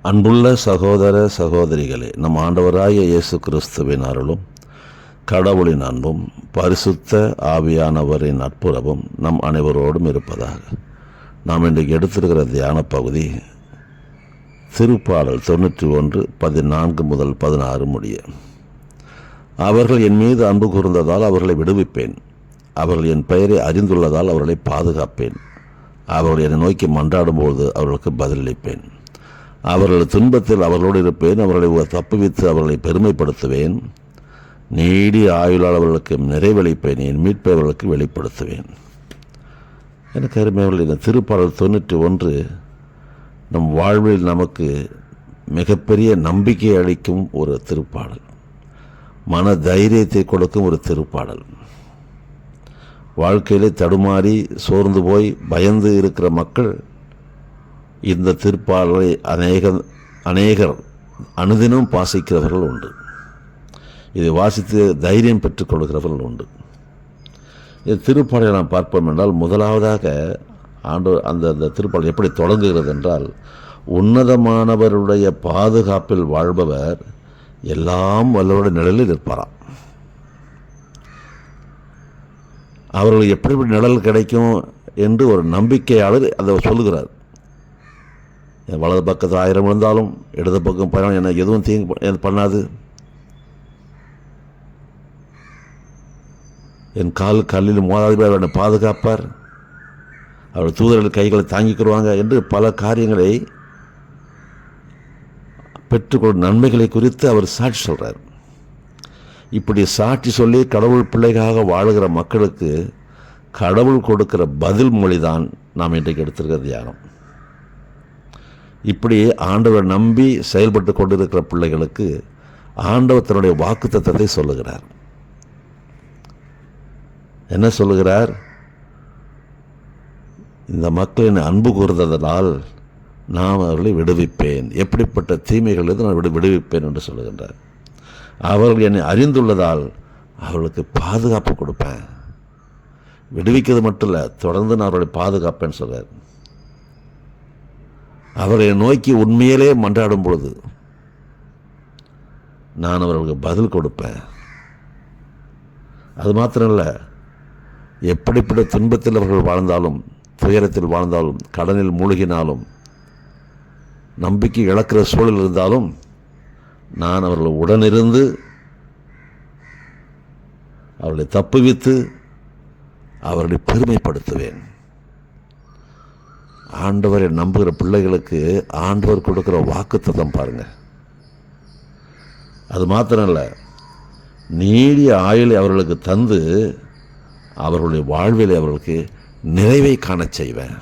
அன்புள்ள சகோதர சகோதரிகளே, நம் ஆண்டவராகிய இயேசு கிறிஸ்துவின் அருளும் கடவுளின் அன்பும் பரிசுத்த ஆவியானவரின் நட்புறவும் நம் அனைவரோடும் இருப்பதாக. நாம் இன்றைக்கு எடுத்திருக்கிற தியான பகுதி திருப்பாடல் 91 14 முதல் 16 முடிய. அவர்கள் என் மீது அன்பு கூர்ந்ததால் அவர்களை விடுவிப்பேன். அவர்கள் என் பெயரை அறிந்துள்ளதால் அவர்களை பாதுகாப்பேன். அவர்கள் என்னை நோக்கி மன்றாடும்போது அவர்களுக்கு பதிலளிப்பேன். அவர்கள் துன்பத்தில் அவர்களோடு இருப்பேன். அவர்களை தப்புவித்து அவர்களை பெருமைப்படுத்துவேன். நீடிய ஆயுளால் அவர்களுக்கு நிறைவளிப்பேன். என் மீட்பை அவர்களுக்கு வெளிப்படுத்துவேன். எனக்கு அருமையானவர்களே, இந்த திருப்பாடல் 91 நம் வாழ்வில் நமக்கு மிகப்பெரிய நம்பிக்கை அளிக்கும் ஒரு திருப்பாடல், மன தைரியத்தை கொடுக்கும் ஒரு திருப்பாடல். வாழ்க்கையிலே தடுமாறி சோர்ந்து போய் பயந்து இருக்கிற மக்கள் இந்த திருப்பாடலை அநேகர் அனுதினம் வாசிக்கிறவர்கள் உண்டு. இதை வாசித்து தைரியம் பெற்றுக் கொள்கிறவர்கள் உண்டு. இந்த திருப்பாடலை நாம் பார்ப்போம் என்றால், முதலாவதாக அந்த திருப்பாடல் எப்படி தொடங்குகிறது என்றால், உன்னதமானவருடைய பாதுகாப்பில் வாழ்பவர் எல்லாம் வல்லவருடைய நிழலில் இருப்பாராம். அவர்களுக்கு எப்படி நிழல் கிடைக்கும் என்று ஒரு நம்பிக்கையாளர் அதை சொல்லுகிறார். வலது பக்கத்தில் 1000 விழுந்தாலும் இடது பக்கம் பயணம் என்ன எதுவும் தீங்கு பண்ணாது. என் கல்லில் மோதாதிபதி என்னை பாதுகாப்பார். அவர் தூதர்கள் கைகளை தாங்கிக்கிடுவாங்க என்று பல காரியங்களை பெற்றுக்கொள்ளும் நன்மைகளை குறித்து அவர் சாட்சி சொல்கிறார். இப்படி சாட்சி சொல்லி கடவுள் பிள்ளைக்காக வாழுகிற மக்களுக்கு கடவுள் கொடுக்கிற பதில் மொழிதான் நாம் இன்றைக்கு எடுத்திருக்கிற தியானம். இப்படி ஆண்டவர் நம்பி செயல்பட்டு கொண்டிருக்கிற பிள்ளைகளுக்கு ஆண்டவர் தன்னுடைய வாக்குத்தத்தத்தை சொல்லுகிறார். என்ன சொல்லுகிறார்? இந்த மக்களின் அன்பு கூர்ந்ததனால் நான் அவர்களை விடுவிப்பேன். எப்படிப்பட்ட தீமைகளிலிருந்து நான் விடுவிப்பேன் என்று சொல்லுகின்றார். அவர்கள் என்னை அறிந்துள்ளதால் அவர்களுக்கு பாதுகாப்பு கொடுப்பேன். விடுவிக்கிறது மட்டும் இல்லை, தொடர்ந்து நான் அவர்களை பாதுகாப்பேன்னு சொல்கிறார். அவரை நோக்கி உண்மையிலே மன்றாடும் பொழுது நான் அவர்களுக்கு பதில் கொடுப்பேன். அது மாத்திரமல்ல, எப்படிப்பட்ட துன்பத்தில் அவர்கள் வாழ்ந்தாலும், துயரத்தில் வாழ்ந்தாலும், கடனில் மூழ்கினாலும், நம்பிக்கை இழக்கிற சூழல் இருந்தாலும், நான் அவர்கள் உடனிருந்து அவர்களை தப்புவித்து அவர்களை பெருமைப்படுத்துவேன். ஆண்டவரை நம்புகிற பிள்ளைகளுக்கு ஆண்டவர் கொடுக்குற வாக்குத்தத்தம் பாருங்க. அது மாத்திரம் இல்லை, நீடிய ஆயுளை அவர்களுக்கு தந்து அவர்களுடைய வாழ்வில் அவர்களுக்கு நிறைவை காண செய்வேன்.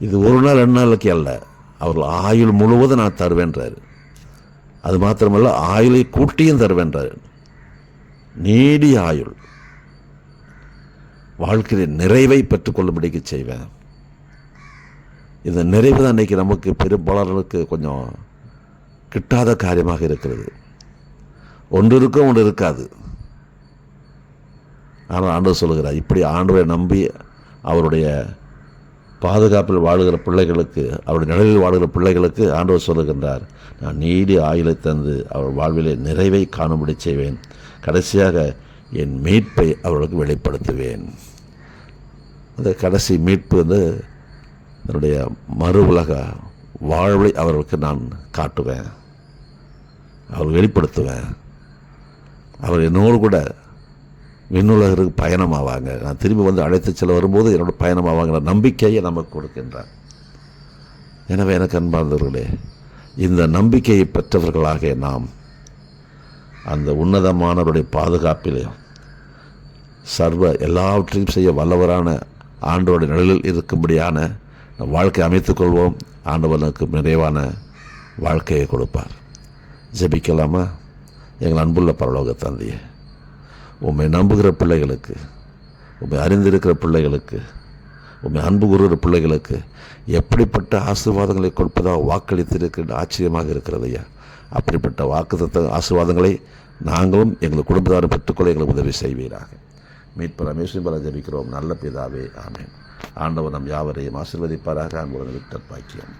இது ஒரு நாள் 2 நாளுக்கு அல்ல, அவர்கள் ஆயுள் முழுவதும் நான் தருவேன்றார். அது மாத்திரமல்ல, ஆயுளை கூட்டியும் தருவேன்றார். நீடிய ஆயுள், வாழ்க்கையில் நிறைவை பெற்றுக்கொள்ளும்படிக்கு செய்வேன். இந்த நிறைவு தான் இன்றைக்கி நமக்கு பெரும்பாலானவர்களுக்கு கொஞ்சம் கிட்டாத காரியமாக இருக்கிறது. ஒன்று இருக்கும், ஒன்று இருக்காது. ஆனால் ஆண்டவர் சொல்லுகிறார், இப்படி ஆண்டவரை நம்பி அவருடைய பாதுகாப்பில் வாழுகிற பிள்ளைகளுக்கு, அவருடைய நிழலில் வாழுகிற பிள்ளைகளுக்கு ஆண்டவர் சொல்லுகின்றார், நான் நீடிய ஆயுளை தந்து அவர் வாழ்விலே நிறைவை காணும்படி செய்வேன். கடைசியாக என் மீட்பை அவர்களுக்கு வெளிப்படுத்துவேன். அந்த கடைசி மீட்பு என்னுடைய மறு உலக வாழ்வை அவர்களுக்கு நான் காட்டுவேன், அவர் வெளிப்படுத்துவேன். அவர் என்னோடு கூட விண்ணுலகிற்கு பயணமாவாங்க. நான் திரும்பி வந்து அழைத்து செல்ல வரும்போது என்னோட பயணமாவாங்கிற நம்பிக்கையை நமக்கு கொடுக்கின்றார். எனவே எனக்கு அன்பார்ந்தவர்களே, இந்த நம்பிக்கையை பெற்றவர்களாக நாம் அந்த உன்னதமானவருடைய பாதுகாப்பிலே எல்லாவற்றையும் செய்ய வல்லவரான ஆண்டவருடைய நிழலில் இருக்கும்படியான வாழ்க்கை அமைத்துக்கொள்வோம். ஆண்டவனுக்கு நிறைவான வாழ்க்கையை கொடுப்பார். ஜெபிக்கலாமா? எங்கள் அன்புள்ள பரலோக தந்தையே, உம்மை நம்புகிற பிள்ளைகளுக்கு, உம்மை அறிந்திருக்கிற பிள்ளைகளுக்கு, உம்மை அன்பு கூறுகிற பிள்ளைகளுக்கு எப்படிப்பட்ட ஆசீர்வாதங்களை கொடுப்பதாக வாக்களித்திருக்கின்ற ஆச்சரியமாக இருக்கிறது ஐயா. அப்படிப்பட்ட வாக்குத்தத்த ஆசீர்வாதங்களை நாங்களும் எங்கள் குடும்பத்தாரும் பெற்றுக்கொள்ள எங்களுக்கு உதவி செய்வீராக. மீட்பர் ரமேஷின் பல ஜெபிக்கிறோம் நல்ல பிதாவே, ஆமென். ஆண்டவர் நம் யாவரையும் ஆசீர்வதிப்பாராக. அன்புடன் விக்டர் பாக்கியம்.